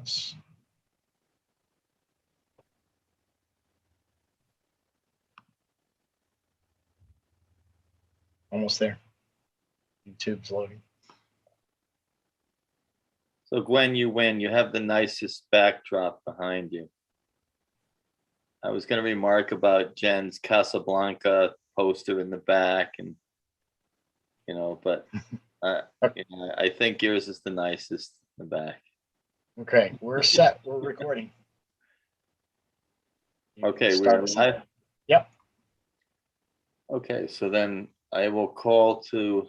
this. Almost there. YouTube's loading. So Gwen, you win. You have the nicest backdrop behind you. I was going to remark about Jen's Casablanca poster in the back, and but I think yours is the nicest in the back. Okay, we're set. We're recording. Okay, we're live. Yep. Okay, so then I will call to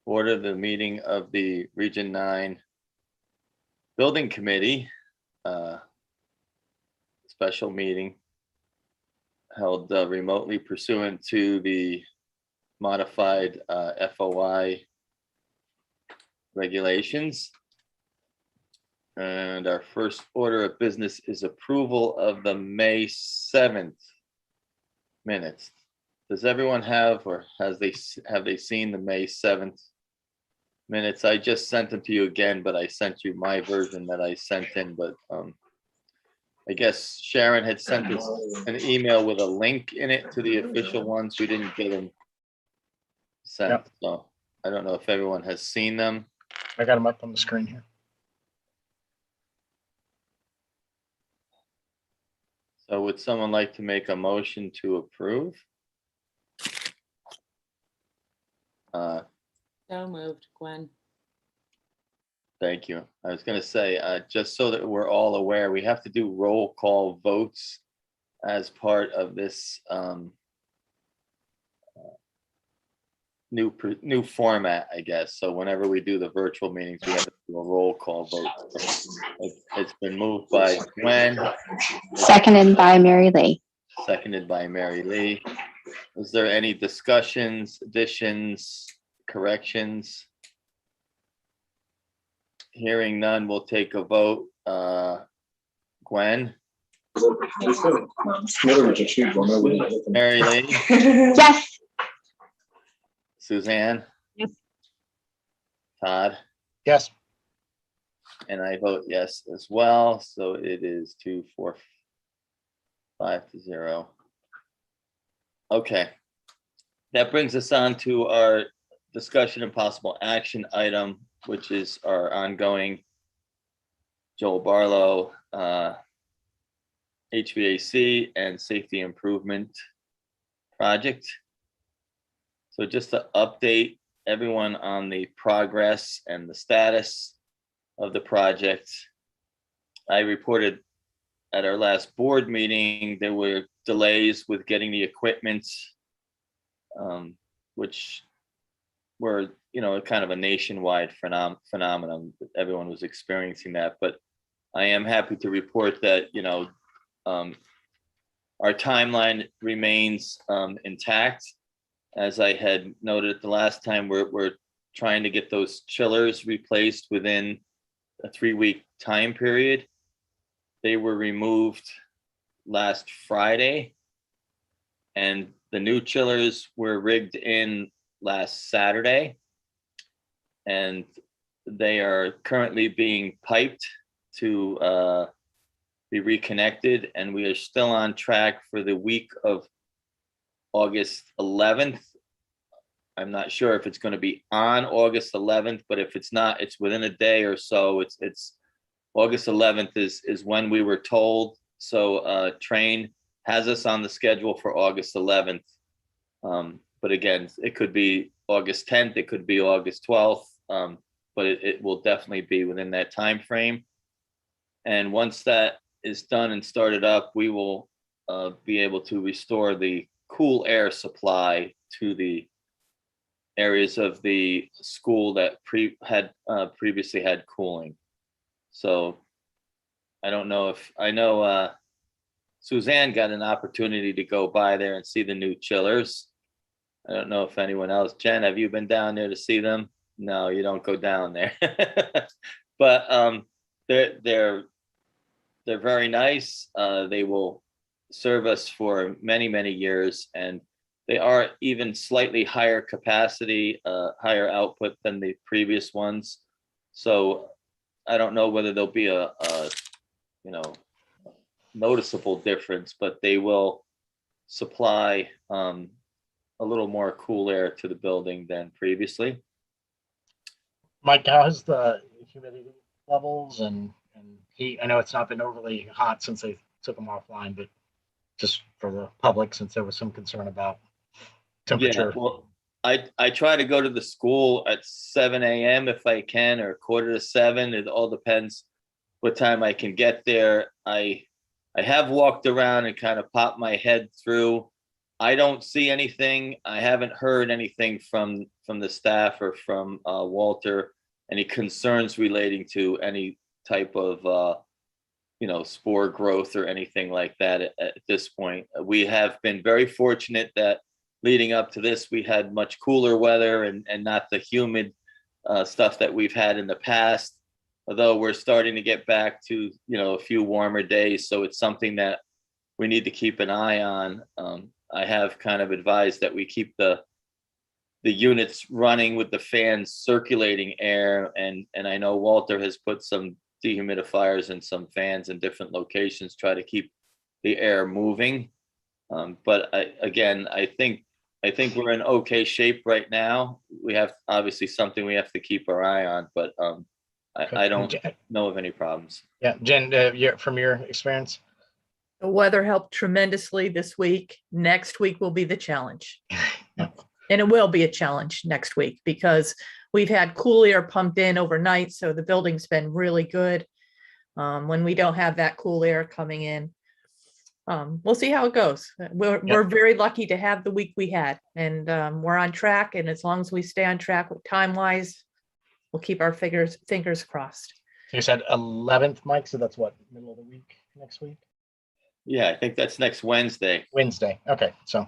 order the meeting of the Region 9 Building Committee, special meeting held remotely pursuant to the modified FOI regulations. And our first order of business is approval of the May 7th minutes. Does everyone have, or have they seen the May 7th minutes? I just sent them to you again, but I sent you my version that I sent in, but I guess Sharon had sent us an email with a link in it to the official ones. We didn't get them sent. Yep. So I don't know if everyone has seen them. I got them up on the screen here. So would someone like to make a motion to approve? So moved, Gwen. Thank you. I was going to say, just so that we're all aware, we have to do roll call votes as part of this new format, I guess. So whenever we do the virtual meetings, we have to do a roll call vote. It's been moved by Gwen. Seconded by Mary Lee. Seconded by Mary Lee. Is there any discussions, additions, corrections? Hearing none, we'll take a vote. Gwen? Mary Lee? Yes. Suzanne? Yes. Todd? Yes. And I vote yes as well. So it is 5-0. Okay. That brings us on to our discussion and possible action item, which is our ongoing Joel Barlow HVAC and safety improvement project. So just to update everyone on the progress and the status of the project, I reported at our last board meeting, there were delays with getting the equipment, which were, kind of a nationwide phenomenon. Everyone was experiencing that, but I am happy to report that, our timeline remains intact. As I had noted the last time, we're trying to get those chillers replaced within a 3-week time period. They were removed last Friday, and the new chillers were rigged in last Saturday, and they are currently being piped to be reconnected, and we are still on track for the week of August 11th. I'm not sure if it's going to be on August 11th, but if it's not, it's within a day or so. It's August 11th is when we were told. So Train has us on the schedule for August 11th. But again, it could be August 10th, it could be August 12th, but it will definitely be within that time frame. And once that is done and started up, we will be able to restore the cool air supply to the areas of the school that previously had cooling. So I don't know if, I know Suzanne got an opportunity to go by there and see the new chillers. I don't know if anyone else. Jen, have you been down there to see them? No, you don't go down there. But they're very nice. They will serve us for many, many years, and they are even slightly higher capacity, higher output than the previous ones. So I don't know whether there'll be a you know, noticeable difference, but they will supply a little more cool air to the building than previously. Mike, how's the humidity levels and heat? I know it's not been overly hot since they took them offline, but just for the public, since there was some concern about temperature. Yeah, well, I try to go to the school at 7 a.m. if I can, or 6:45. It all depends what time I can get there. I have walked around and kind of popped my head through. I don't see anything. I haven't heard anything from the staff or from Walter, any concerns relating to any type of spore growth or anything like that at this point. We have been very fortunate that leading up to this, we had much cooler weather and not the humid stuff that we've had in the past. Although we're starting to get back to, a few warmer days. So it's something that we need to keep an eye on. I have kind of advised that we keep the units running with the fans circulating air. And I know Walter has put some dehumidifiers and some fans in different locations, try to keep the air moving. But I think we're in okay shape right now. We have obviously something we have to keep our eye on, but I don't know of any problems. Yeah, Jen, from your experience. The weather helped tremendously this week. Next week will be the challenge. And it will be a challenge next week because we've had cool air pumped in overnight. So the building's been really good. When we don't have that cool air coming in, we'll see how it goes. We're very lucky to have the week we had, and we're on track. And as long as we stay on track time wise, we'll keep our fingers crossed. So you said 11th, Mike. So that's what, middle of the week next week? Yeah, I think that's next Wednesday. Wednesday. Okay, so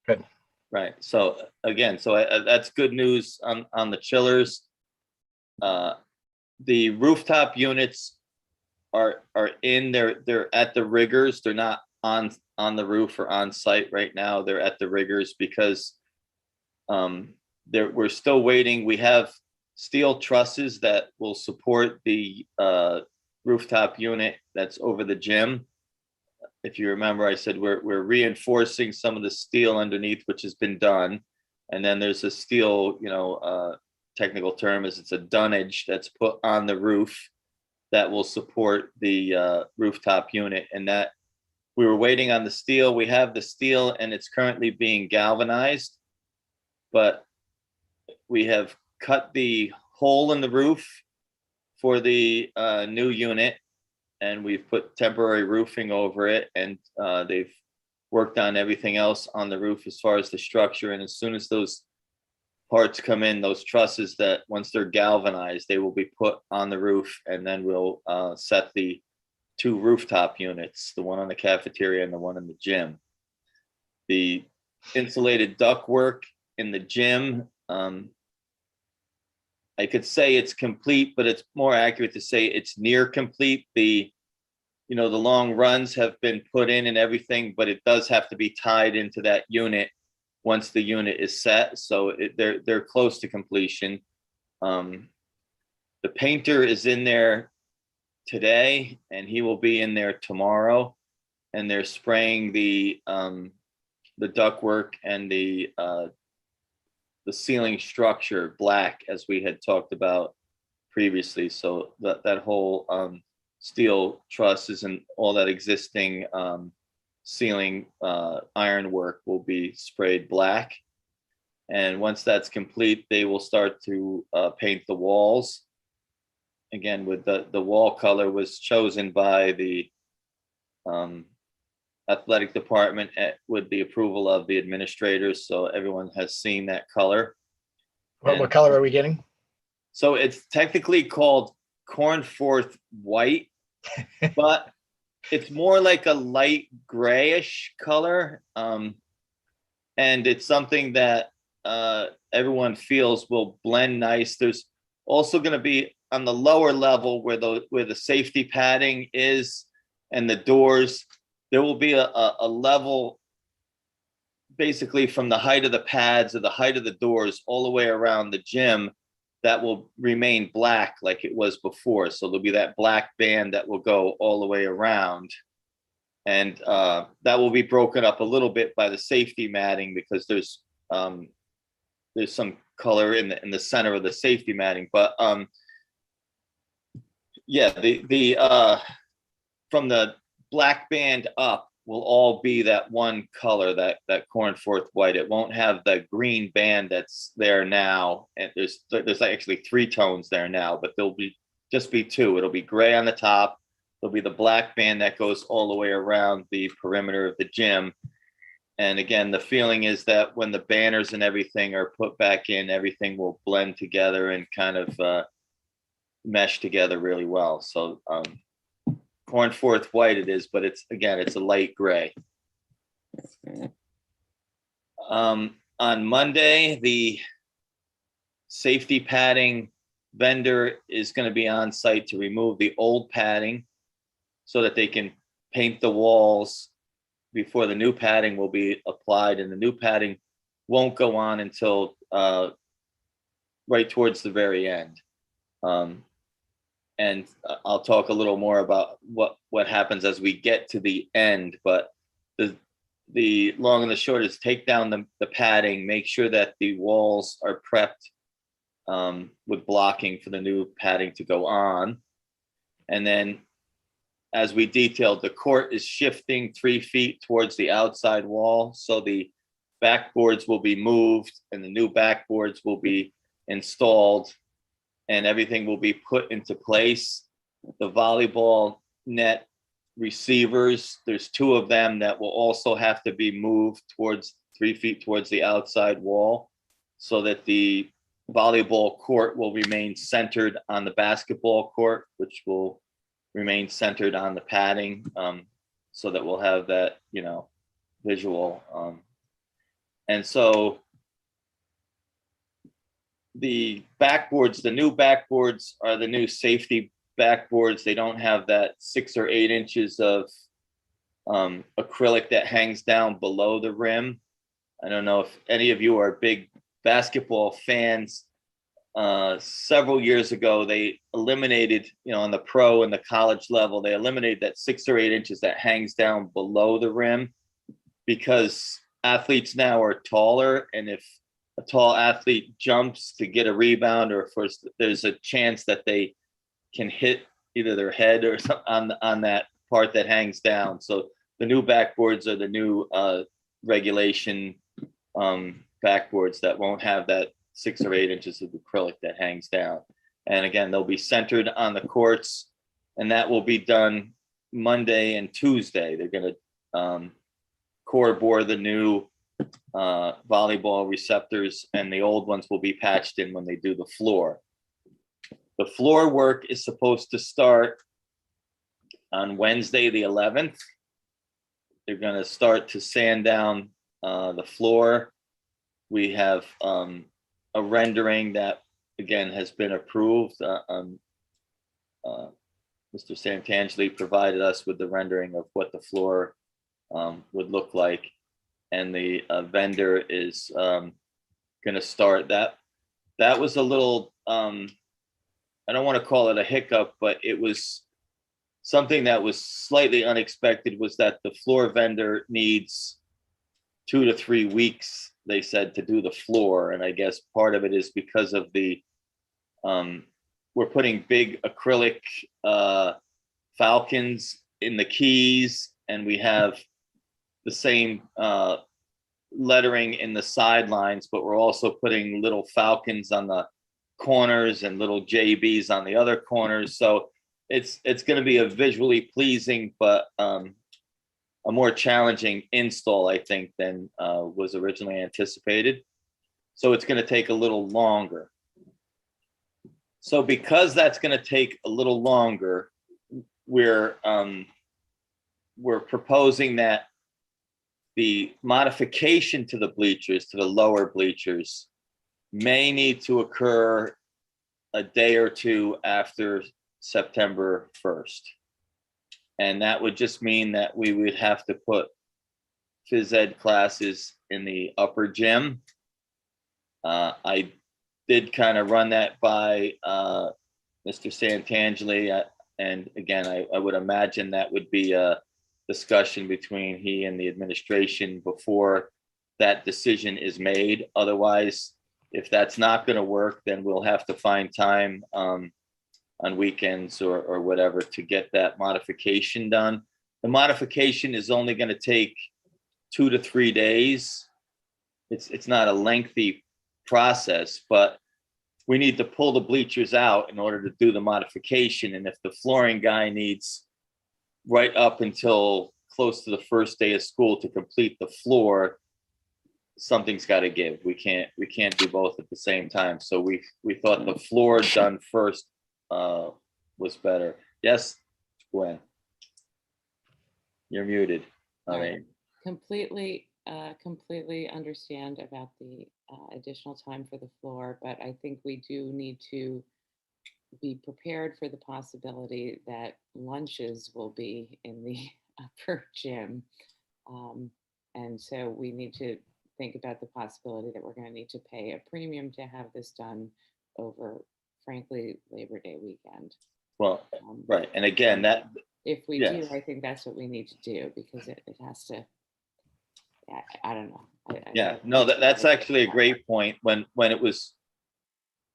good. Right. So again, that's good news on the chillers. The rooftop units are in there. They're at the riggers. They're not on the roof or on site right now. They're at the riggers because we're still waiting. We have steel trusses that will support the rooftop unit that's over the gym. If you remember, I said we're reinforcing some of the steel underneath, which has been done. And then there's a steel, technical term is it's a dunnage that's put on the roof that will support the rooftop unit. And that we were waiting on the steel. We have the steel and it's currently being galvanized, but we have cut the hole in the roof for the new unit, and we've put temporary roofing over it, and they've worked on everything else on the roof as far as the structure. And as soon as those parts come in, those trusses, that once they're galvanized, they will be put on the roof, and then we'll set the two rooftop units, the one on the cafeteria and the one in the gym. The insulated ductwork in the gym, I could say it's complete, but it's more accurate to say it's near complete. The long runs have been put in and everything, but it does have to be tied into that unit once the unit is set. So they're close to completion. The painter is in there today, and he will be in there tomorrow. And they're spraying the ductwork and the ceiling structure black, as we had talked about previously. So that whole steel trusses and all that existing ceiling ironwork will be sprayed black. And once that's complete, they will start to paint the walls. Again, with the wall color was chosen by the athletic department with the approval of the administrators. So everyone has seen that color. What color are we getting? So it's technically called Cornforth white, but it's more like a light grayish color. And it's something that everyone feels will blend nice. There's also going to be on the lower level where the safety padding is and the doors, there will be a level basically from the height of the pads or the height of the doors all the way around the gym that will remain black like it was before. So there'll be that black band that will go all the way around. And that will be broken up a little bit by the safety matting, because there's some color in the center of the safety matting. But yeah, the from the black band up will all be that one color, that cornforth white. It won't have the green band that's there now. And there's actually 3 tones there now, but there'll just be 2. It'll be gray on the top. There'll be the black band that goes all the way around the perimeter of the gym. And again, the feeling is that when the banners and everything are put back in, everything will blend together and kind of mesh together really well. So cornforth white it is, but it's a light gray. On Monday, the safety padding vendor is going to be on site to remove the old padding so that they can paint the walls before the new padding will be applied. And the new padding won't go on until right towards the very end. And I'll talk a little more about what happens as we get to the end. But the long and the short is take down the padding, make sure that the walls are prepped with blocking for the new padding to go on. And then, as we detailed, the court is shifting 3 feet towards the outside wall. So the backboards will be moved and the new backboards will be installed and everything will be put into place. The volleyball net receivers, there's 2 of them that will also have to be moved towards 3 feet towards the outside wall, so that the volleyball court will remain centered on the basketball court, which will remain centered on the padding, so that we'll have that, visual. And so the backboards, the new backboards are the new safety backboards. They don't have that 6 or 8 inches of acrylic that hangs down below the rim. I don't know if any of you are big basketball fans. Several years ago, they eliminated, on the pro and the college level, they eliminated that 6 or 8 inches that hangs down below the rim, because athletes now are taller. And if a tall athlete jumps to get a rebound, or if there's a chance that they can hit either their head or something on that part that hangs down. So the new backboards are the new regulation backboards that won't have that 6 or 8 inches of acrylic that hangs down. And again, they'll be centered on the courts, and that will be done Monday and Tuesday. They're going to core bore the new volleyball receptors, and the old ones will be patched in when they do the floor. The floor work is supposed to start on Wednesday, the 11th. They're going to start to sand down the floor. We have a rendering that, again, has been approved. Mr. Santangeli provided us with the rendering of what the floor would look like. And the vendor is going to start that. That was a little, I don't want to call it a hiccup, but it was something that was slightly unexpected, was that the floor vendor needs 2 to 3 weeks, they said, to do the floor. And I guess part of it is because of the, we're putting big acrylic falcons in the keys, and we have the same lettering in the sidelines, but we're also putting little falcons on the corners and little JBs on the other corners. So it's going to be a visually pleasing, but a more challenging install, I think, than was originally anticipated. So it's going to take a little longer. So because that's going to take a little longer, we're proposing that the modification to the bleachers, to the lower bleachers, may need to occur a day or 2 after September 1st. And that would just mean that we would have to put phys ed classes in the upper gym. I did kind of run that by Mr. Santangeli. And again, I would imagine that would be a discussion between he and the administration before that decision is made. Otherwise, if that's not going to work, then we'll have to find time on weekends or whatever to get that modification done. The modification is only going to take 2 to 3 days. It's not a lengthy process, but we need to pull the bleachers out in order to do the modification. And if the flooring guy needs right up until close to the first day of school to complete the floor, something's got to give. We can't do both at the same time. So we thought the floor done first was better. Yes, Gwen, you're muted. I mean, completely understand about the additional time for the floor, but I think we do need to be prepared for the possibility that lunches will be in the upper gym. And so we need to think about the possibility that we're going to need to pay a premium to have this done over, frankly, Labor Day weekend. well, right. And again, that, If we yes. do, I think that's what we need to do, because it has to, I don't know. yeah, no, that's actually a great point. When it was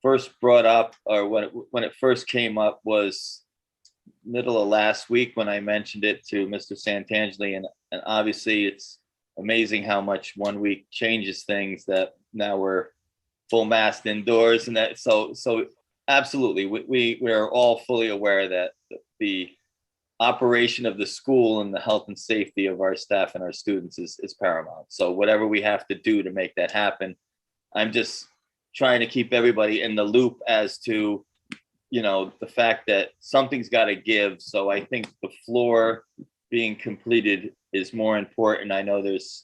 first brought up, or when it first came up, was middle of last week when I mentioned it to Mr. Santangeli, and obviously it's amazing how much 1 week changes things, that now we're full mast indoors, and that so absolutely we are all fully aware that the operation of the school and the health and safety of our staff and our students is paramount. So whatever we have to do to make that happen, I'm just trying to keep everybody in the loop as to, you know, the fact that something's got to give. So I think the floor being completed is more important. I know there's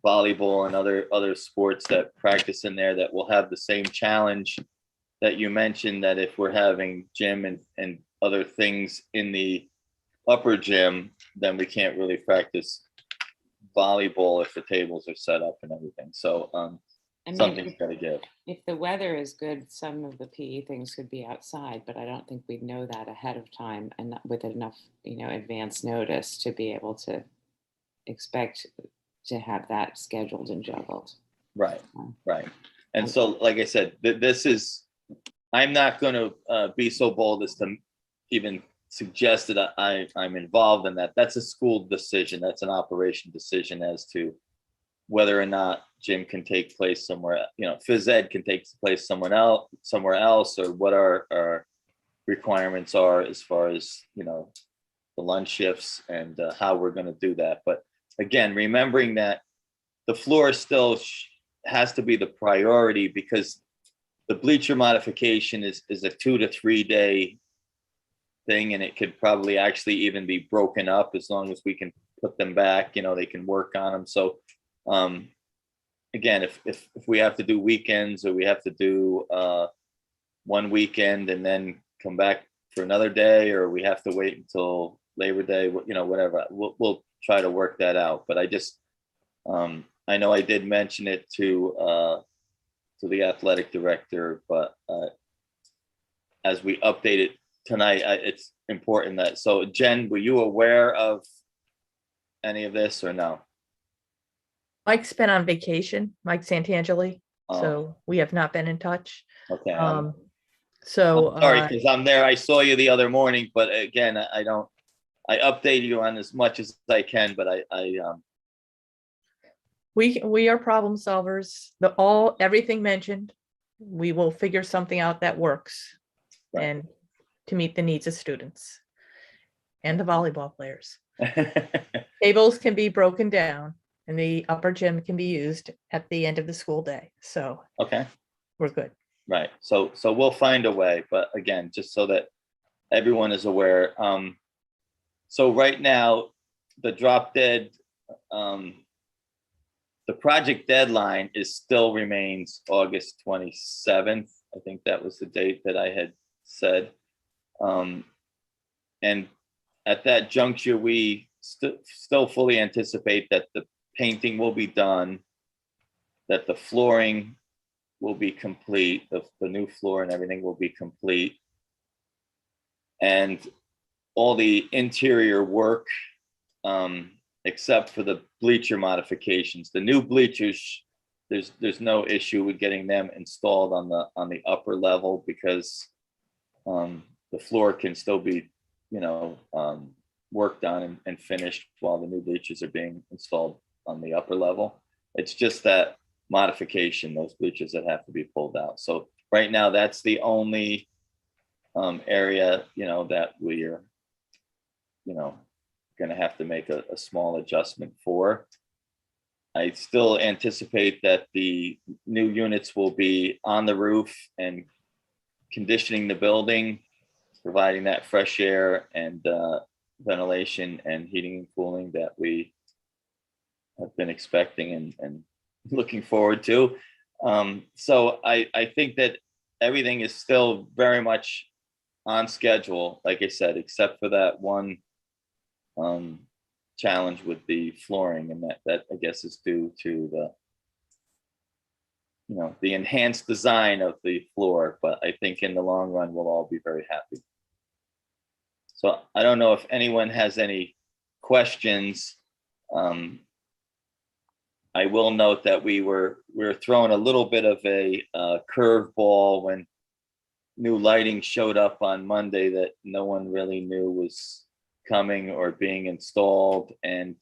volleyball and other sports that practice in there that will have the same challenge that you mentioned, that if we're having gym and other things in the upper gym, then we can't really practice volleyball if the tables are set up and everything. So I mean, something's got to give. if the weather is good, some of the PE things could be outside, but I don't think we'd know that ahead of time and not with enough, advance notice to be able to expect to have that scheduled and juggled. Right. And so, like I said, I'm not going to be so bold as to even suggest that I'm involved in that. That's a school decision. That's an operation decision as to whether or not gym can take place somewhere, phys ed can take place somewhere else, or what our requirements are as far as, the lunch shifts and how we're going to do that. But again, remembering that the floor still has to be the priority, because the bleacher modification is a 2 to 3 day thing, and it could probably actually even be broken up as long as we can put them back, they can work on them. So again, if we have to do weekends, or we have to do 1 weekend and then come back for another day, or we have to wait until Labor Day, whatever, we'll try to work that out. But I just, I know I did mention it to the athletic director, but as we update it tonight, it's important that, so Jen, were you aware of any of this or no? Mike's been on vacation, Mike Santangeli, Oh. so we have not been in touch. Okay. So I'm sorry, because I'm there. I saw you the other morning, but again, I update you on as much as I can, but we are problem solvers. Everything mentioned, we will figure something out that works, Right. and to meet the needs of students and the volleyball players. Tables can be broken down, and the upper gym can be used at the end of the school day. So okay. we're good. Right. So we'll find a way, but again, just so that everyone is aware. So right now, the drop dead, the project deadline still remains August 27th. I think that was the date that I had said. And at that juncture, we still fully anticipate that the painting will be done, that the flooring will be complete. The new floor and everything will be complete. And all the interior work, except for the bleacher modifications, the new bleachers, there's no issue with getting them installed on the upper level, because the floor can still be, worked on and finished while the new bleachers are being installed on the upper level. It's just that modification, those bleachers that have to be pulled out. So right now, that's the only area, that we are, going to have to make a small adjustment for. I still anticipate that the new units will be on the roof and conditioning the building, providing that fresh air and ventilation and heating and cooling that we have been expecting and looking forward to. So I think that everything is still very much on schedule, like I said, except for that one challenge with the flooring, and that I guess is due to the enhanced design of the floor. But I think in the long run, we'll all be very happy. So I don't know if anyone has any questions. I will note that we were throwing a little bit of a curveball when new lighting showed up on Monday that no one really knew was coming or being installed, and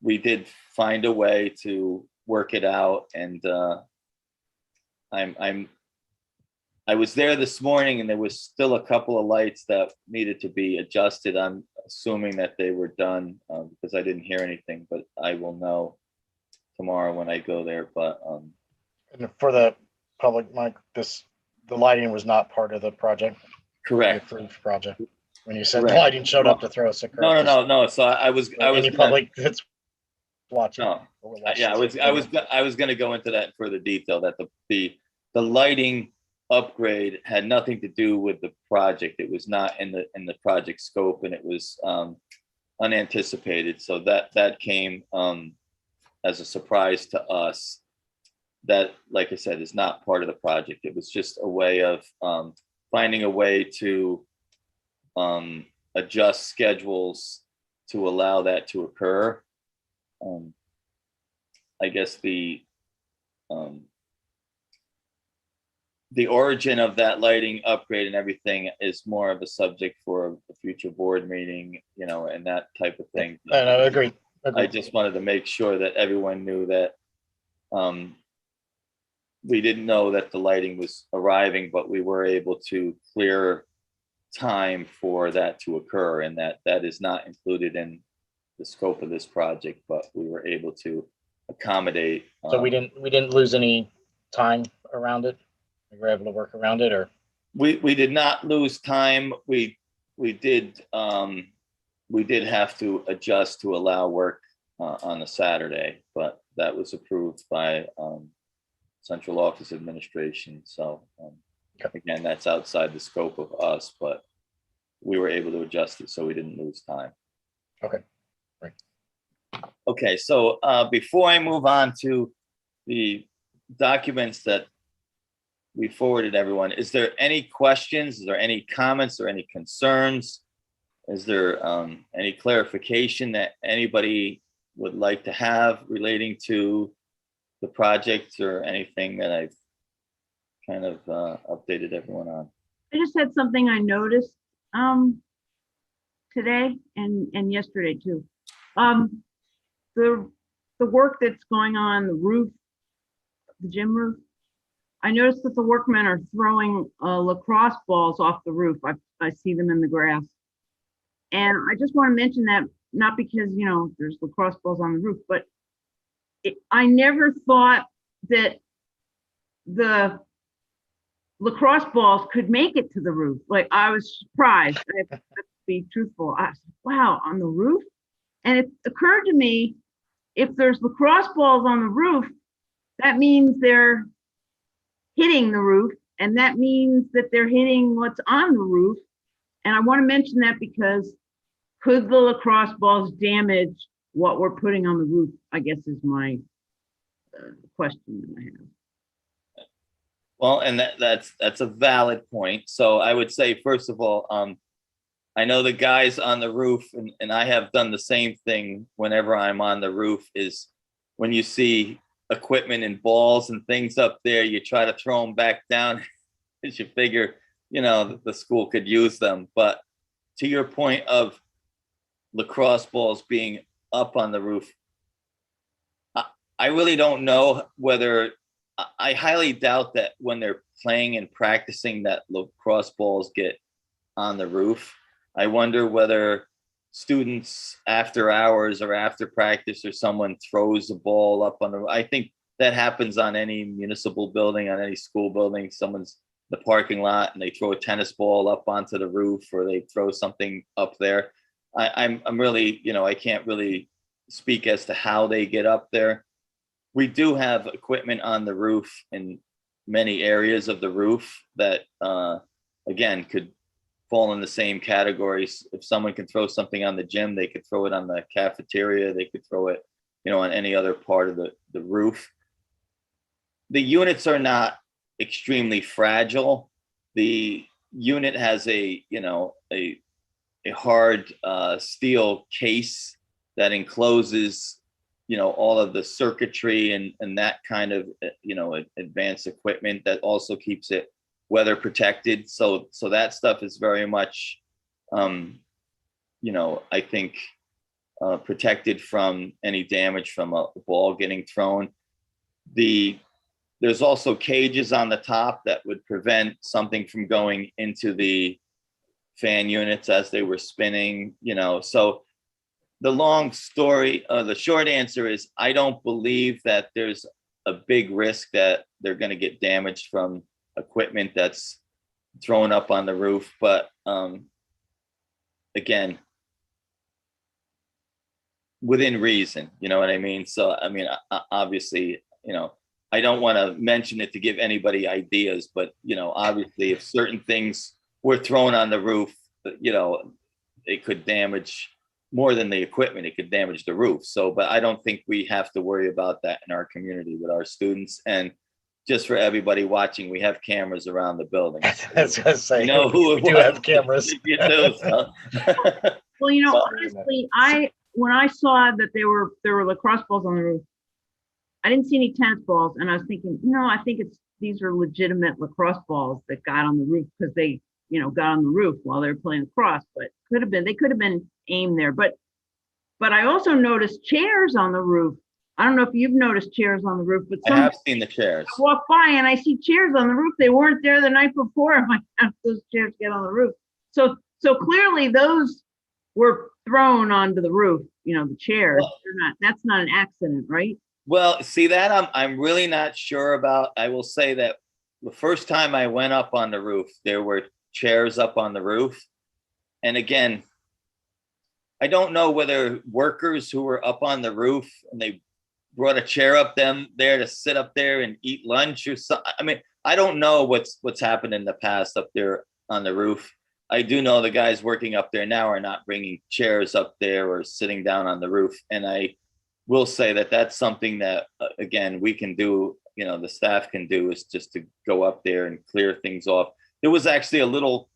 we did find a way to work it out. And I was there this morning, and there was still a couple of lights that needed to be adjusted. I'm assuming that they were done because I didn't hear anything, but I will know tomorrow when I go there. But And for the public, Mike, the lighting was not part of the project. The correct. approved project. When you said the Correct. lighting showed up to throw us a curve. No. So I was Any public that's watching. No. or watching Yeah, I was going to go into that in further detail, that the lighting upgrade had nothing to do with the project. It was not in the project scope, and it was unanticipated. So that came as a surprise to us. That, like I said, is not part of the project. It was just a way of finding a way to adjust schedules to allow that to occur. I guess the origin of that lighting upgrade and everything is more of a subject for a future board meeting, and that type of thing. And I agree. I just wanted to make sure that everyone knew that we didn't know that the lighting was arriving, but we were able to clear time for that to occur, and that is not included in the scope of this project, but we were able to accommodate. So we didn't lose any time around it. We were able to work around it, or we did not lose time. We did have to adjust to allow work on a Saturday, but that was approved by Central Office Administration. So again, that's outside the scope of us, but we were able to adjust it so we didn't lose time. Okay, right. Okay, so before I move on to the documents that we forwarded everyone, is there any questions? Is there any comments or any concerns? Is there any clarification that anybody would like to have relating to the project, or anything that I've kind of updated everyone on? I just had something I noticed today and yesterday too. The work that's going on the roof, the gym roof. I noticed that the workmen are throwing lacrosse balls off the roof. I see them in the grass, and I just want to mention that, not because there's lacrosse balls on the roof, but I never thought that the lacrosse balls could make it to the roof. Like, I was surprised. I have to be truthful. I was like, wow, on the roof? And it occurred to me, if there's lacrosse balls on the roof, that means they're hitting the roof, and that means that they're hitting what's on the roof. And I want to mention that because could the lacrosse balls damage what we're putting on the roof, I guess is my question that I have. Well, and that's a valid point. So I would say, first of all, I know the guys on the roof, and I have done the same thing whenever I'm on the roof, is when you see equipment and balls and things up there, you try to throw them back down as you figure, the school could use them. But to your point of lacrosse balls being up on the roof, I really don't know whether, I highly doubt that when they're playing and practicing that lacrosse balls get on the roof. I wonder whether students after hours or after practice or someone throws a ball up on the, I think that happens on any municipal building, on any school building. Someone's in the parking lot and they throw a tennis ball up onto the roof, or they throw something up there. I'm really, I can't really speak as to how they get up there. We do have equipment on the roof in many areas of the roof that, again, could fall in the same categories. If someone can throw something on the gym, they could throw it on the cafeteria. They could throw it, on any other part of the roof. The units are not extremely fragile. The unit has a hard steel case that encloses all of the circuitry and that kind of, advanced equipment that also keeps it weather protected. So that stuff is very much, I think, protected from any damage from a ball getting thrown. There's also cages on the top that would prevent something from going into the fan units as they were spinning, so the short answer is I don't believe that there's a big risk that they're going to get damaged from equipment that's thrown up on the roof. But again, within reason, you know what I mean? So, obviously, I don't want to mention it to give anybody ideas, but, obviously if certain things were thrown on the roof, it could damage more than the equipment, it could damage the roof. So, but I don't think we have to worry about that in our community with our students. And just for everybody watching, we have cameras around the building. I was gonna say, Who we do have cameras. You do, so. Well, So- honestly, when I saw that there were lacrosse balls on the roof, I didn't see any tennis balls, and I was thinking, I think these are legitimate lacrosse balls that got on the roof because they, got on the roof while they were playing lacrosse. But they could have been aimed there. But I also noticed chairs on the roof. I don't know if you've noticed chairs on the roof, but I have seen the chairs. I walk by and I see chairs on the roof. They weren't there the night before. I'm like, how did those chairs get on the roof? So clearly those were thrown onto the roof, the chairs. Well, that's not an accident, right? Well, see that I'm really not sure about. I will say that the first time I went up on the roof, there were chairs up on the roof. And again, I don't know whether workers who were up on the roof and they brought a chair up there to sit up there and eat lunch or something. I don't know what's happened in the past up there on the roof. I do know the guys working up there now are not bringing chairs up there or sitting down on the roof. And I will say that that's something that, again, we can do, the staff can do, is just to go up there and clear things off. There was actually a little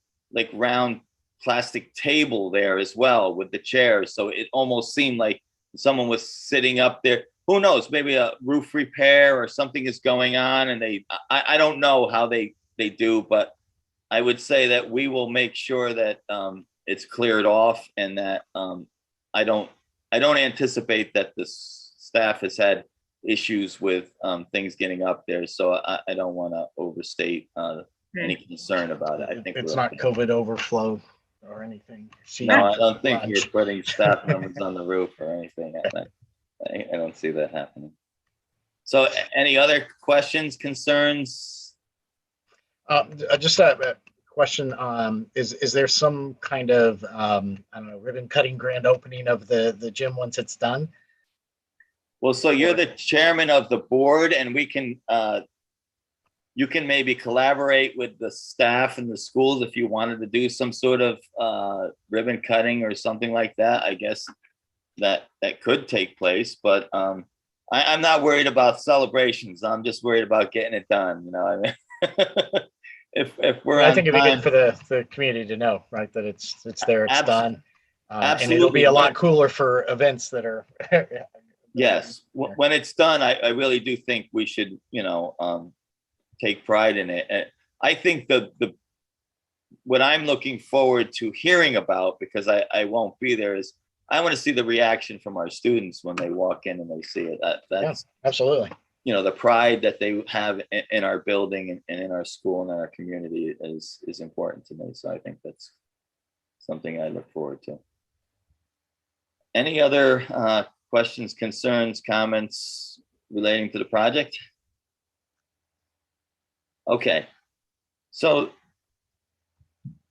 round plastic table there as well with the chairs. So it almost seemed like someone was sitting up there. Who knows, maybe a roof repair or something is going on, and I don't know how they do, but I would say that we will make sure that it's cleared off, and that I don't anticipate that the staff has had issues with things getting up there. So I don't want to overstate any concern about it. I think It's not COVID overflow or anything. No, I don't think you're putting staff members on the roof or anything. I don't see that happening. So any other questions, concerns? Just a question. Is there some kind of, ribbon cutting grand opening of the gym once it's done? Well, so you're the chairman of the board, and we can, you can maybe collaborate with the staff and the schools if you wanted to do some sort of ribbon cutting or something like that. I guess that could take place, but I'm not worried about celebrations. I'm just worried about getting it done. You know, I mean, if we're I on think it'd be time, good for the community to know, right, that it's there, it's Abs- done. And it'll absolutely. be a lot cooler for events that are. Yes, when it's done, I really do think we should, take pride in it. And I think what I'm looking forward to hearing about, because I won't be there, is I want to see the reaction from our students when they walk in and they see it. That's Absolutely. the pride that they have in our building and in our school and in our community is important to me. So I think that's something I look forward to. Any other questions, concerns, comments relating to the project? Okay, so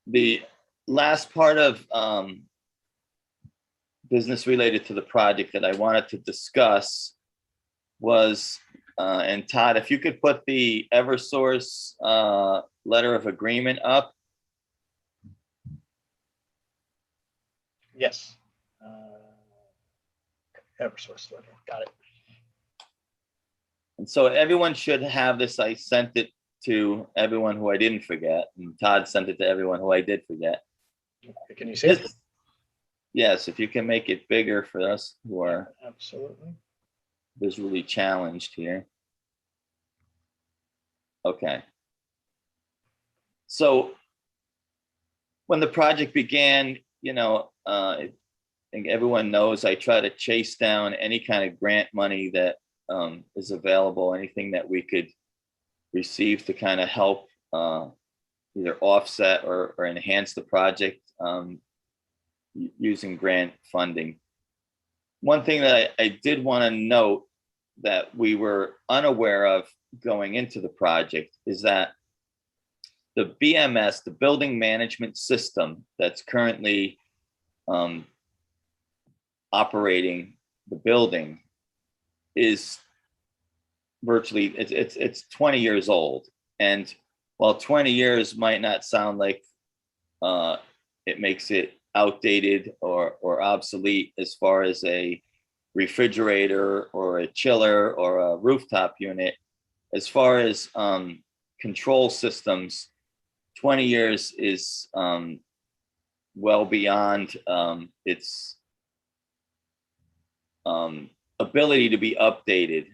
the last part of business related to the project that I wanted to discuss was, and Todd, if you could put the Eversource letter of agreement up. Yes. Eversource letter. Got it. And so everyone should have this. I sent it to everyone who I didn't forget, and Todd sent it to everyone who I did forget. Can you see it? Yes, if you can make it bigger for us who are Absolutely. visually challenged here. Okay. So when the project began, I think everyone knows I try to chase down any kind of grant money that is available, anything that we could receive to kind of help either offset or enhance the project using grant funding. One thing that I did want to note that we were unaware of going into the project is that the BMS, the building management system that's currently operating the building, is virtually, it's 20 years old. And while 20 years might not sound like it makes it outdated or obsolete as far as a refrigerator or a chiller or a rooftop unit, as far as control systems, 20 years is well beyond its ability to be updated.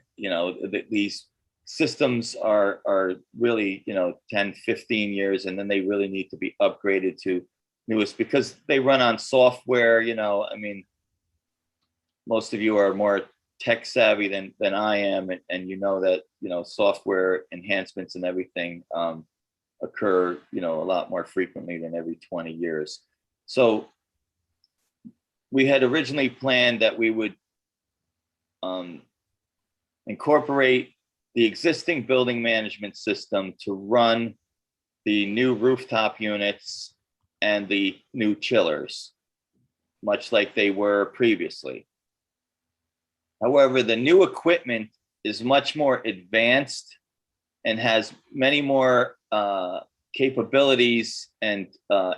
These systems are really 10, 15 years, and then they really need to be upgraded to newest because they run on software. I mean, most of you are more tech savvy than I am, and that software enhancements and everything occur a lot more frequently than every 20 years. So we had originally planned that we would incorporate the existing building management system to run the new rooftop units and the new chillers, much like they were previously. However, the new equipment is much more advanced and has many more capabilities and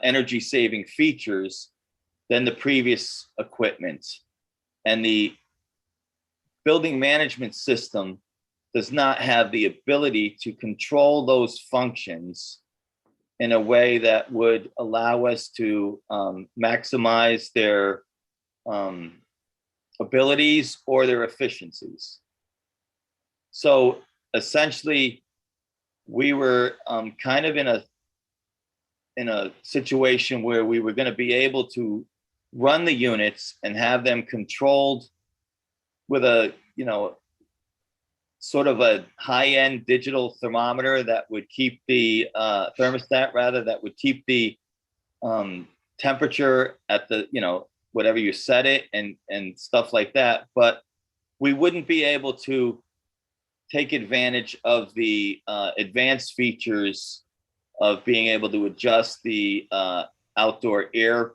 energy saving features than the previous equipment. And the building management system does not have the ability to control those functions in a way that would allow us to maximize their abilities or their efficiencies. So essentially, we were kind of in a situation where we were going to be able to run the units and have them controlled with a sort of a high-end digital thermometer that would keep the thermostat rather, that would keep the temperature at the whatever you set it and stuff like that. But we wouldn't be able to take advantage of the advanced features of being able to adjust the outdoor air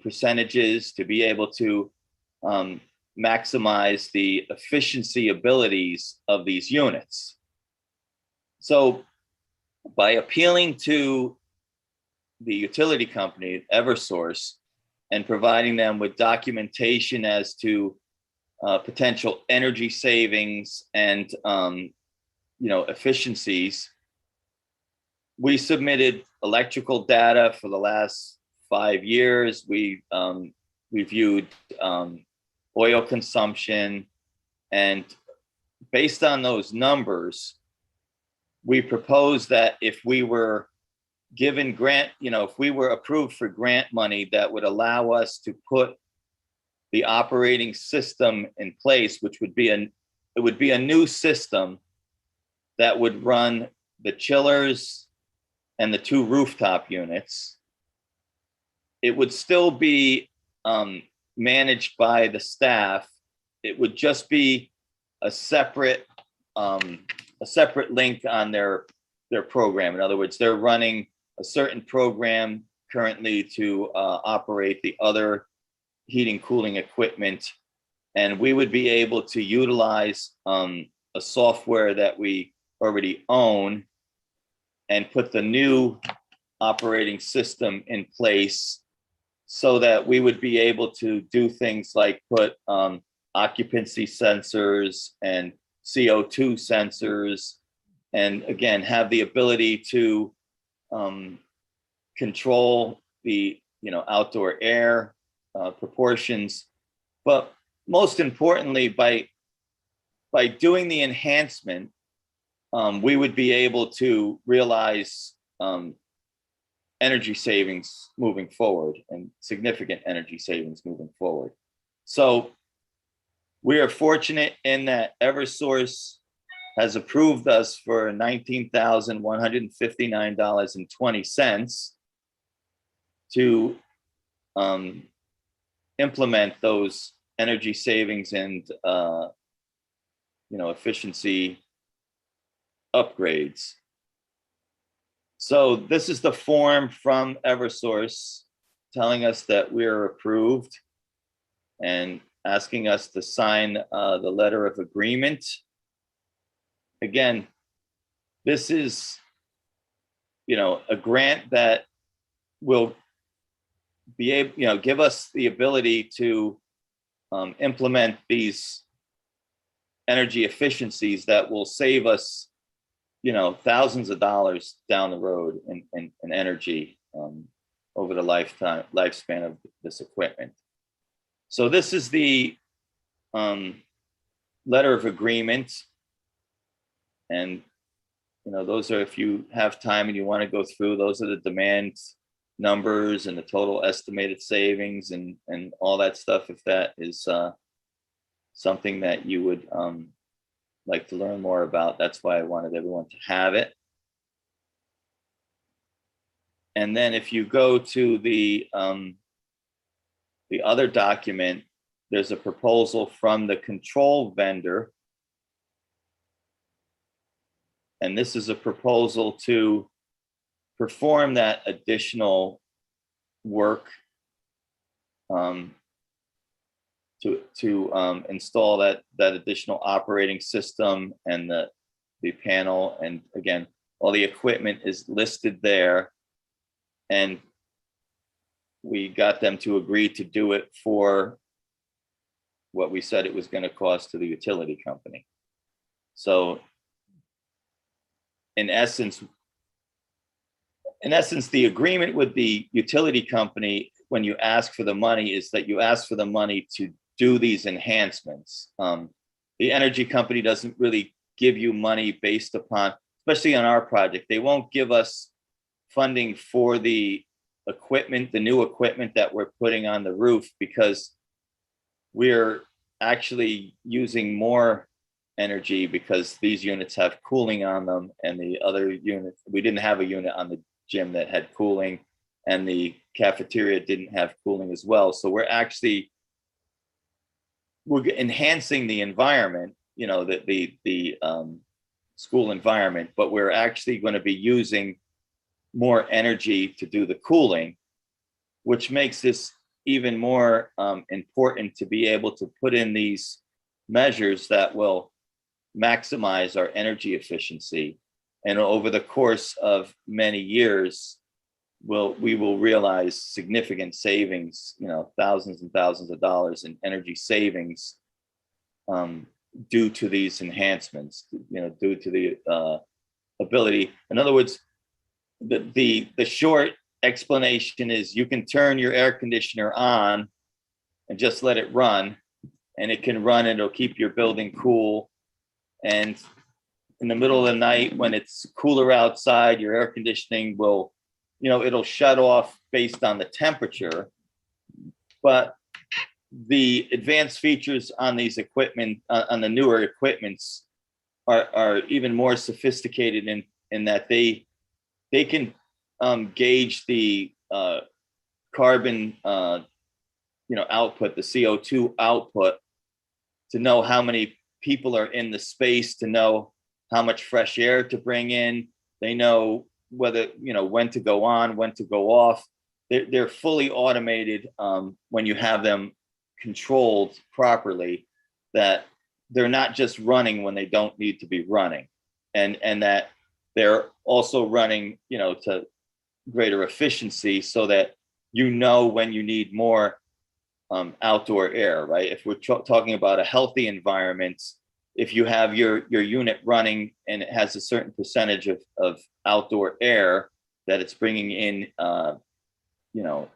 percentages, to be able to maximize the efficiency abilities of these units. So by appealing to the utility company, Eversource, and providing them with documentation as to potential energy savings and, efficiencies. We submitted electrical data for the last 5 years. We reviewed oil consumption, and based on those numbers, we proposed that if we were given grant, if we were approved for grant money that would allow us to put the operating system in place, which would be a new system that would run the chillers and the 2 rooftop units. It would still be managed by the staff. It would just be a separate link on their program. In other words, they're running a certain program currently to operate the other heating, cooling equipment, and we would be able to utilize a software that we already own and put the new operating system in place so that we would be able to do things like put occupancy sensors and CO2 sensors, and again, have the ability to control the outdoor air proportions. But most importantly, by doing the enhancement, we would be able to realize energy savings moving forward, and significant energy savings moving forward. So we are fortunate in that Eversource has approved us for $19,159.20 to implement those energy savings and efficiency upgrades. So this is the form from Eversource telling us that we're approved and asking us to sign the letter of agreement. Again, this is, a grant that will be able, give us the ability to implement these energy efficiencies that will save us, thousands of dollars down the road in energy over the lifespan of this equipment. So this is the letter of agreement. And, those are, if you have time and you want to go through, those are the demand numbers and the total estimated savings and all that stuff. If that is something that you would like to learn more about, that's why I wanted everyone to have it. And then if you go to the other document, there's a proposal from the control vendor. And this is a proposal to perform that additional work to install that additional operating system and the panel. And again, all the equipment is listed there. And we got them to agree to do it for what we said it was going to cost to the utility company. So in essence, the agreement with the utility company, when you ask for the money, is that you ask for the money to do these enhancements. The energy company doesn't really give you money based upon, especially on our project, they won't give us funding for the equipment, the new equipment that we're putting on the roof, because we're actually using more energy because these units have cooling on them, and the other units, we didn't have a unit on the gym that had cooling, and the cafeteria didn't have cooling as well. So we're enhancing the environment, the school environment, but we're actually going to be using more energy to do the cooling, which makes this even more important to be able to put in these measures that will maximize our energy efficiency. And over the course of many years, we will realize significant savings, thousands and thousands of dollars in energy savings due to these enhancements, due to the ability. In other words, the short explanation is you can turn your air conditioner on and just let it run, and it can run and it'll keep your building cool. And in the middle of the night when it's cooler outside, your air conditioning will, it'll shut off based on the temperature. But the advanced features on these equipment, on the newer equipments, are even more sophisticated in that they can gauge the carbon output, the CO2 output, to know how many people are in the space, to know how much fresh air to bring in. They know whether, when to go on, when to go off. They're fully automated when you have them controlled properly, that they're not just running when they don't need to be running, and that they're also running, to greater efficiency, so that when you need more outdoor air, right? If we're talking about a healthy environment, if you have your unit running and it has a certain percentage of outdoor air that it's bringing in,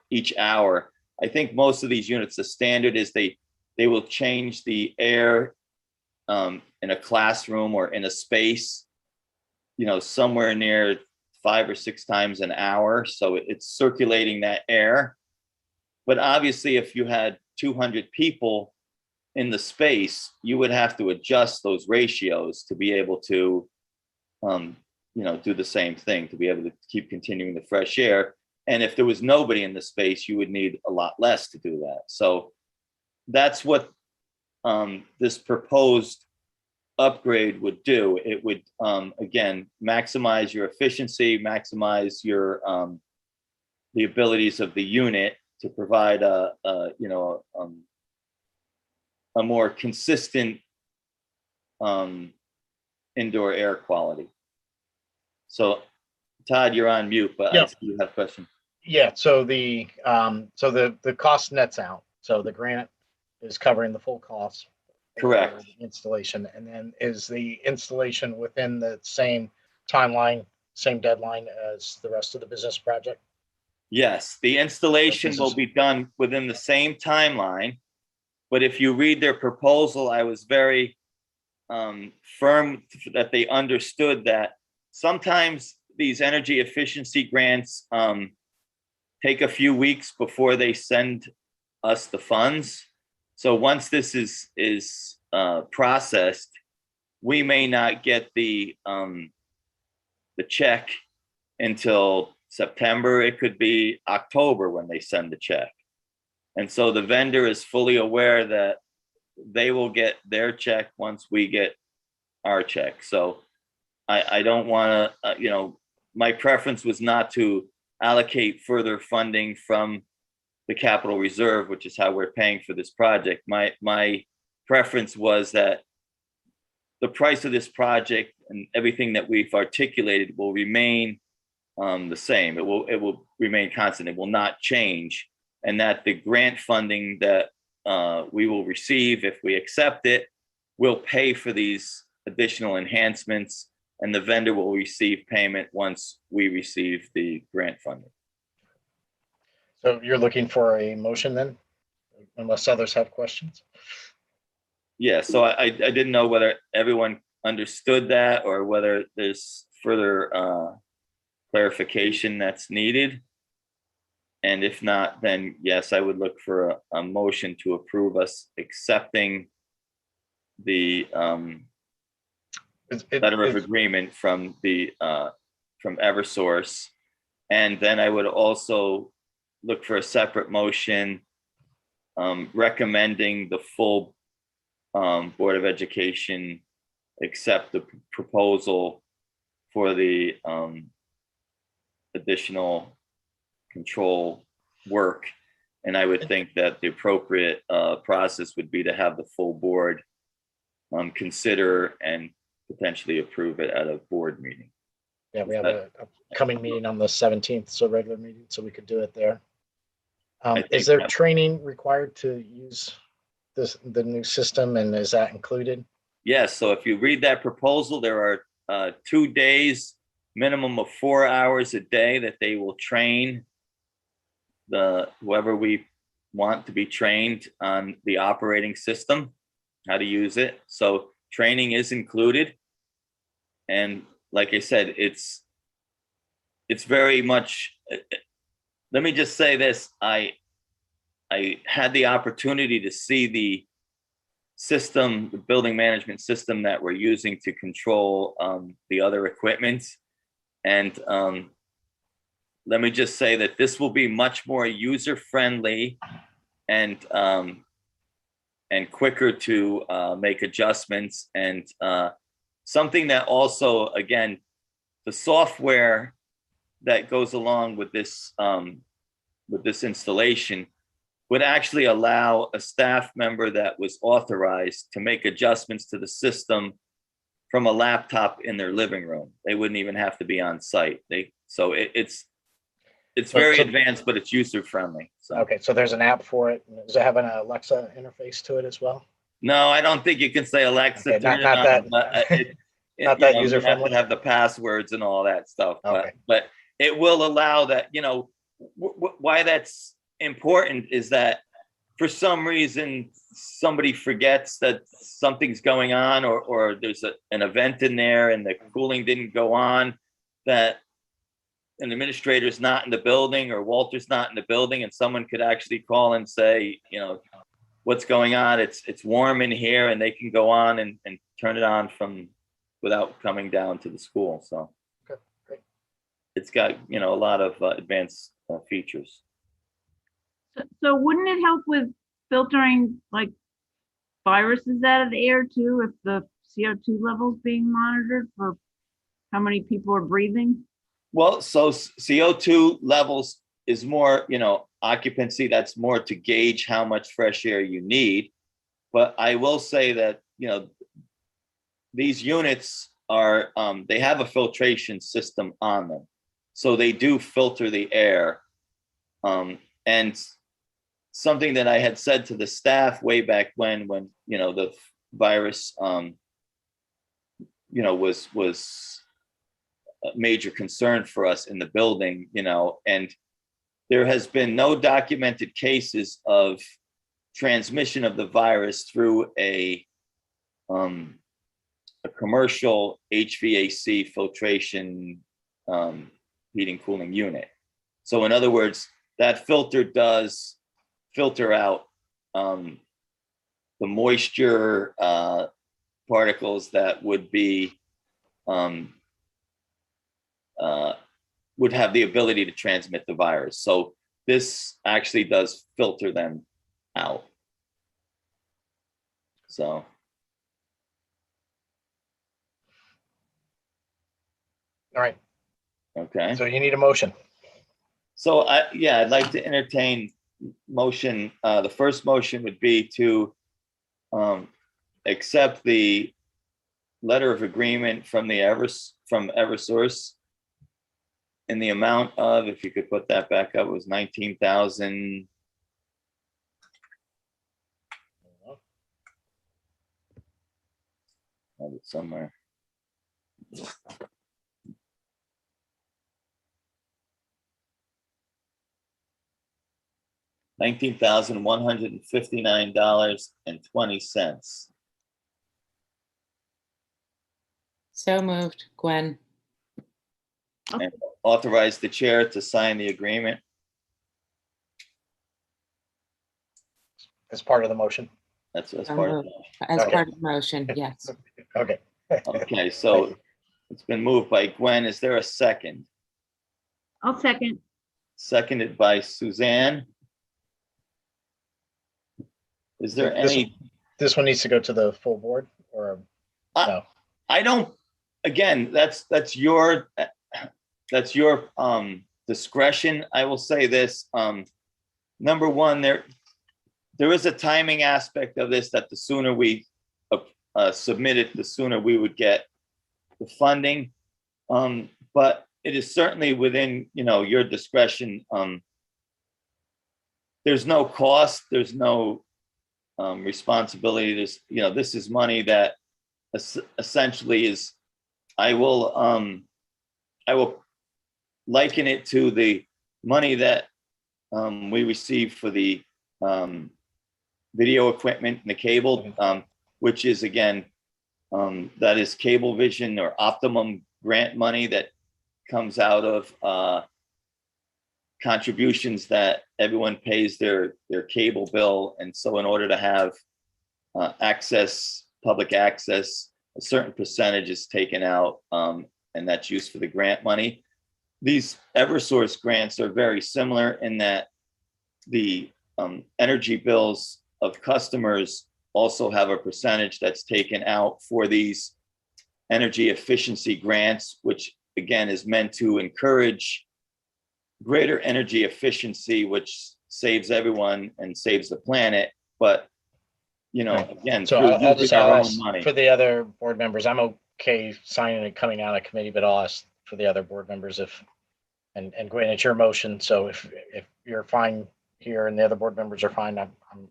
each hour, I think most of these units, the standard is they will change the air in a classroom or in a space, somewhere near 5 or 6 times an hour. So it's circulating that air. But obviously, if you had 200 people in the space, you would have to adjust those ratios to be able to, do the same thing, to be able to keep continuing the fresh air. And if there was nobody in the space, you would need a lot less to do that. So that's what this proposed upgrade would do. It would, again, maximize your efficiency, maximize your the abilities of the unit to provide a more consistent indoor air quality. So, Todd, you're on mute, but I see you have a question. Yeah, so the cost nets out. So the grant is covering the full cost. Correct. For the installation, and then is the installation within the same timeline, same deadline as the rest of the business project? Yes, the installation will be done within the same timeline, but if you read their proposal, I was very firm that they understood that sometimes these energy efficiency grants take a few weeks before they send us the funds. So once this is processed, we may not get the check until September. It could be October when they send the check. And so the vendor is fully aware that they will get their check once we get our check. So I don't want to, my preference was not to allocate further funding from the capital reserve, which is how we're paying for this project. My preference was that the price of this project and everything that we've articulated will remain the same. It will remain constant. It will not change, and that the grant funding that we will receive, if we accept it, will pay for these additional enhancements, and the vendor will receive payment once we receive the grant funding. So you're looking for a motion then, unless others have questions? Yeah, so I didn't know whether everyone understood that or whether there's further clarification that's needed. And if not, then yes, I would look for a motion to approve us accepting the letter of agreement from Eversource. And then I would also look for a separate motion recommending the full Board of Education accept the proposal for the additional control work. And I would think that the appropriate process would be to have the full board consider and potentially approve it at a board meeting. Yeah, we have a coming meeting on the 17th, so regular meeting, so we could do it there. Is there training required to use the new system, and is that included? Yes, so if you read that proposal, there are 2 days, minimum of 4 hours a day that they will train whoever we want to be trained on the operating system, how to use it. So training is included. And like I said, it's very much, let me just say this, I had the opportunity to see the system, the building management system that we're using to control the other equipment. And let me just say that this will be much more user-friendly and quicker to make adjustments. And something that also, again, the software that goes along with this installation would actually allow a staff member that was authorized to make adjustments to the system from a laptop in their living room. They wouldn't even have to be on site. It's very advanced, but it's user friendly. So. Okay, so there's an app for it. Does it have an Alexa interface to it as well? No, I don't think you can say Alexa. Okay, turn not it that- on, but not that you have user-friendly? to have the passwords and all that stuff. Okay. But it will allow that. Why that's important is that for some reason somebody forgets that something's going on, or there's an event in there and the cooling didn't go on, that an administrator's not in the building or Walter's not in the building, and someone could actually call and say, what's going on? It's warm in here, and they can go on and turn it on without coming down to the school. So Okay, great. it's got, a lot of advanced features. So wouldn't it help with filtering like viruses out of the air too, if the CO2 level's being monitored for how many people are breathing? Well, so CO2 levels is more, occupancy, that's more to gauge how much fresh air you need. But I will say that, these units are, they have a filtration system on them. So they do filter the air. And something that I had said to the staff way back when, the virus, was a major concern for us in the building, and there has been no documented cases of transmission of the virus through a commercial HVAC filtration heating cooling unit. So in other words, that filter does filter out the moisture particles that would be would have the ability to transmit the virus. So this actually does filter them out. So. All right. Okay. So you need a motion. So I'd like to entertain motion. The first motion would be to accept the letter of agreement from Eversource in the amount of, if you could put that back up, it was 19,000. I have it somewhere. $19,159.20. So moved, Gwen. And authorize the chair to sign the agreement. As part of the motion. That's So part of moved. it. As Okay. part of the motion, yes. Okay. Okay, so it's been moved by Gwen. Is there a second? I'll second. Seconded by Suzanne. Is there any? This one needs to go to the full board, or no? I don't, again, that's your discretion. I will say this, number one, there is a timing aspect of this, that the sooner we submit it, the sooner we would get the funding. But it is certainly within, your discretion. There's no cost, there's no responsibility. This is money that essentially is, I will liken it to the money that we receive for the video equipment and the cable, which is again, that is Cablevision or Optimum grant money that comes out of contributions that everyone pays their cable bill. And so in order to have public access, a certain percentage is taken out, and that's used for the grant money. These Eversource grants are very similar in that the energy bills of customers also have a percentage that's taken out for these energy efficiency grants, which again is meant to encourage greater energy efficiency, which saves everyone and saves the planet. But, again, So through I'll just using our own ask money. for the other board members. I'm okay signing it coming out of committee, but I'll ask for the other board members and Gwen, it's your motion. So if you're fine here and the other board members are fine,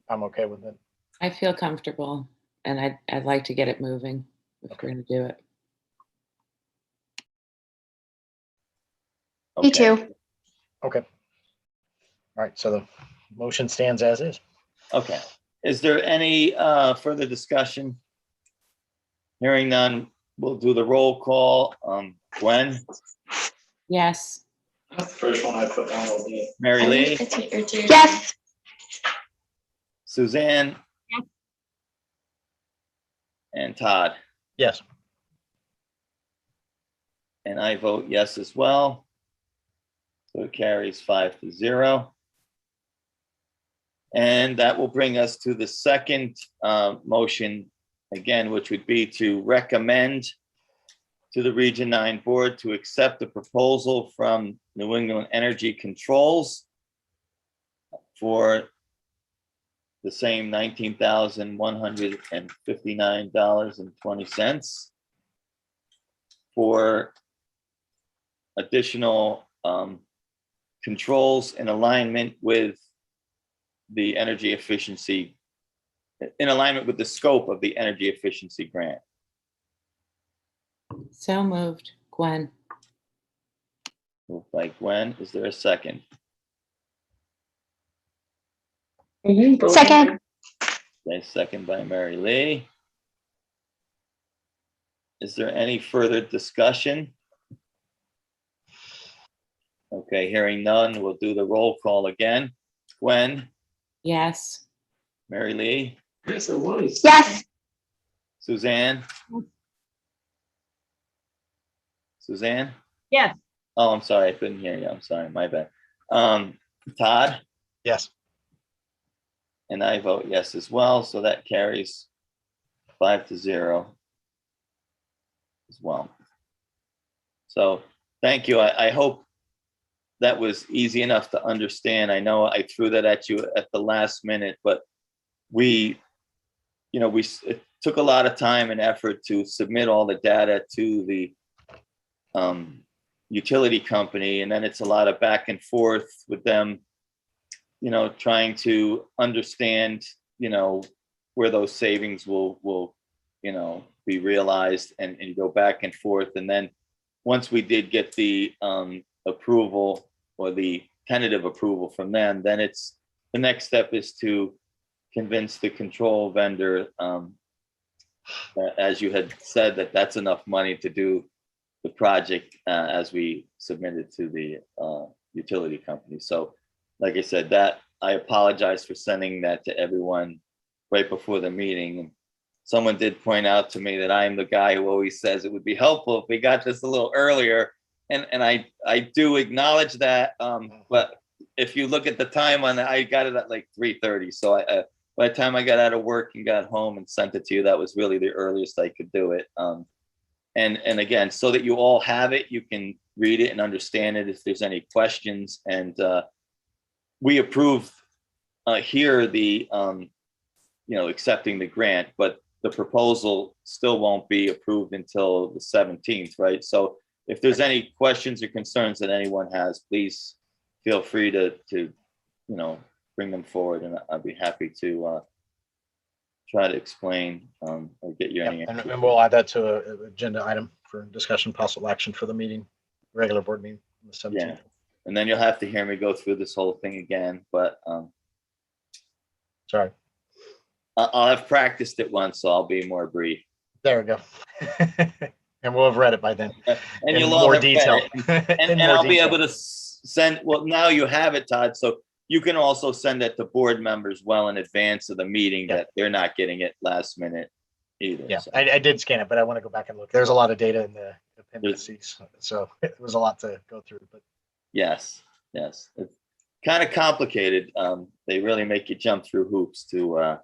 I'm okay with it. I feel comfortable, and I'd like to get it moving if we're going to do it. Me Okay. too. Okay. All right. So the motion stands as is. Okay. Is there any further discussion? Hearing none, we'll do the roll call. Gwen, Yes. That's the first one I put down all day. Mary Lee, Yes. Suzanne, Yes. and Todd. Yes. And I vote yes as well. So it carries 5-0. And that will bring us to the second motion, again, which would be to recommend to the Region 9 Board to accept the proposal from New England Energy Controls for the same $19,159.20 for additional controls in alignment with the energy efficiency, in alignment with the scope of the energy efficiency grant. So moved. Gwen. Moved by Gwen. Is there a second? Second. Okay, second by Mary Lee. Is there any further discussion? Okay, hearing none, we'll do the roll call again. Gwen, Yes. Mary Lee, Yes, it was. Yes. Suzanne? Suzanne? Yes. Oh, I'm sorry, I couldn't hear you. I'm sorry, my bad. Todd? Yes. And I vote yes as well, so that carries 5-0 as well. So thank you. I hope that was easy enough to understand. I know I threw that at you at the last minute, but it took a lot of time and effort to submit all the data to the utility company, and then it's a lot of back and forth with them, trying to understand, where those savings will be realized, and go back and forth. And then once we did get the approval or the tentative approval from them, then it's the next step is to convince the control vendor, as you had said, that's enough money to do the project as we submitted to the utility company. So like I said, that I apologize for sending that to everyone right before the meeting. Someone did point out to me that I'm the guy who always says it would be helpful if we got this a little earlier. And I do acknowledge that. But if you look at the time I got it at like 3:30. So by the time I got out of work and got home and sent it to you, that was really the earliest I could do it. And again, so that you all have it, you can read it and understand it if there's any questions. And we approve here the accepting the grant, but the proposal still won't be approved until the 17th, right? So if there's any questions or concerns that anyone has, please feel free to bring them forward, and I'd be happy to try to explain or get you Yep, any. and we'll add that to an agenda item for discussion, possible action for the meeting, regular board meeting on the 17th. Yeah. And then you'll have to hear me go through this whole thing again, but Sorry. I'll have practiced it once, so I'll be more brief. There we go. And we'll have read it by then. And In you'll all more have read detail. it. In And more I'll be detail. able to send, well, now you have it, Todd, so you can also send it to board members well in advance of the meeting Yeah. that they're not getting it last minute either. Yeah, So, I did scan it, but I want to go back and look. There's a lot of data in the appendices, so it was a lot to go through, but yes, it's kind of complicated. They really make you jump through hoops to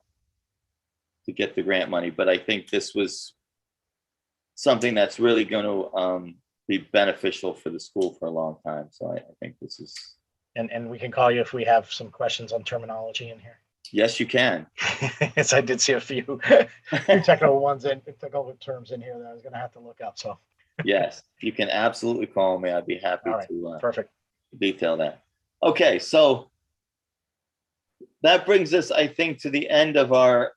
get the grant money, but I think this was something that's really going to be beneficial for the school for a long time. So I think this is, and we can call you if we have some questions on terminology in here. yes, you can. Yes, I did see a few technical ones and technical terms in here that I was gonna have to look up, so. Yes, you can absolutely call me. I'd be happy All right, to perfect. detail that. Okay, so that brings us, I think, to the end of our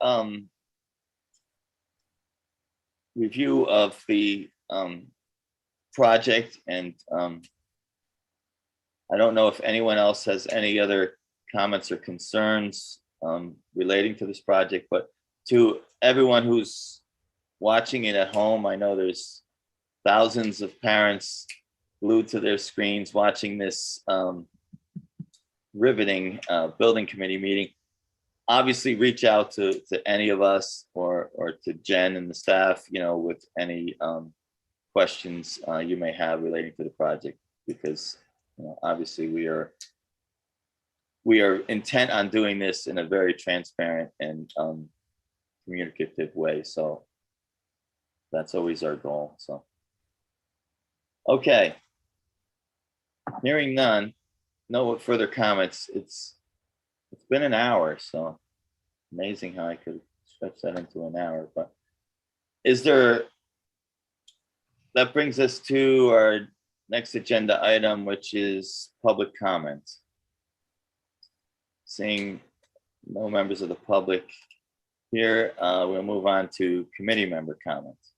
review of the project, and I don't know if anyone else has any other comments or concerns relating to this project, but to everyone who's watching it at home, I know there's thousands of parents glued to their screens watching this riveting building committee meeting. Obviously, reach out to any of us or to Jen and the staff, with any questions you may have relating to the project, because obviously we are intent on doing this in a very transparent and communicative way. So that's always our goal. So, okay. Hearing none, no further comments. It's been an hour, so amazing how I could stretch that into an hour. But that brings us to our next agenda item, which is public comments. Seeing no members of the public here, we'll move on to committee member comments.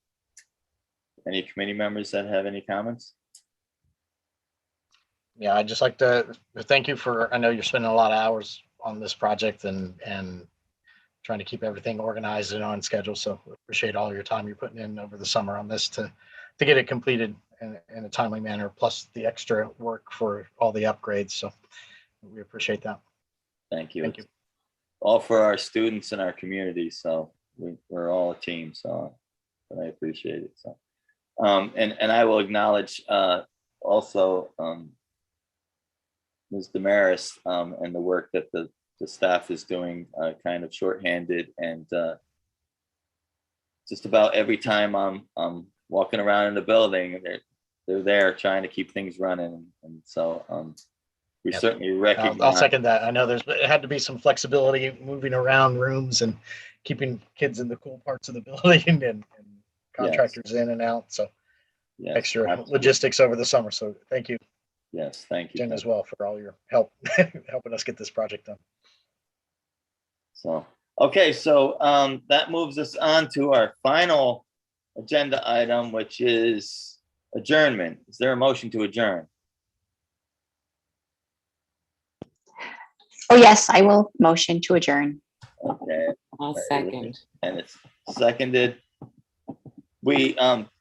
Any committee members that have any comments? Yeah, I'd just like to thank you I know you're spending a lot of hours on this project and trying to keep everything organized and on schedule. So appreciate all your time you're putting in over the summer on this to get it completed in a timely manner, plus the extra work for all the upgrades. So we appreciate that. Thank you. Thank you. All for our students and our community. So we're all a team. So I appreciate it. So, and I will acknowledge also Ms. Damaris and the work that the staff is doing, kind of shorthanded, and just about every time I'm walking around in the building, they're there trying to keep things running, and so we Yep. certainly recognize. I'll second that. I know it had to be some flexibility moving around rooms and keeping kids in the cool parts of the building and contractors in and out. So Yes, extra absolutely. logistics over the summer. So thank you, Yes, thank you, Jen, as well, for all your help helping us get this project done. So, okay, so that moves us on to our final agenda item, which is adjournment. Is there a motion to adjourn? Oh, yes, I will motion to adjourn. Okay, I'll second. and it's seconded. We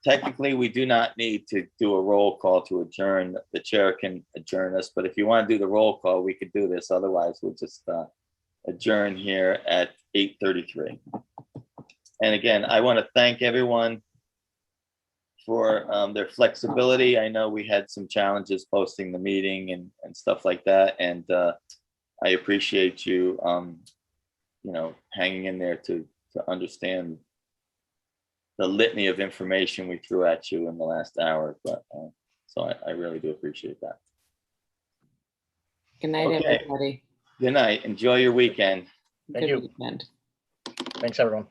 technically, we do not need to do a roll call to adjourn. The chair can adjourn us, but if you want to do the roll call, we could do this. Otherwise, we'll just adjourn here at 8:33. And again, I want to thank everyone for their flexibility. I know we had some challenges posting the meeting and stuff like that, and I appreciate you, hanging in there to understand the litany of information we threw at you in the last hour. But so I really do appreciate that. Good night, Okay. everybody. Good night. Enjoy your weekend. Thank Good you. weekend. Thanks, everyone.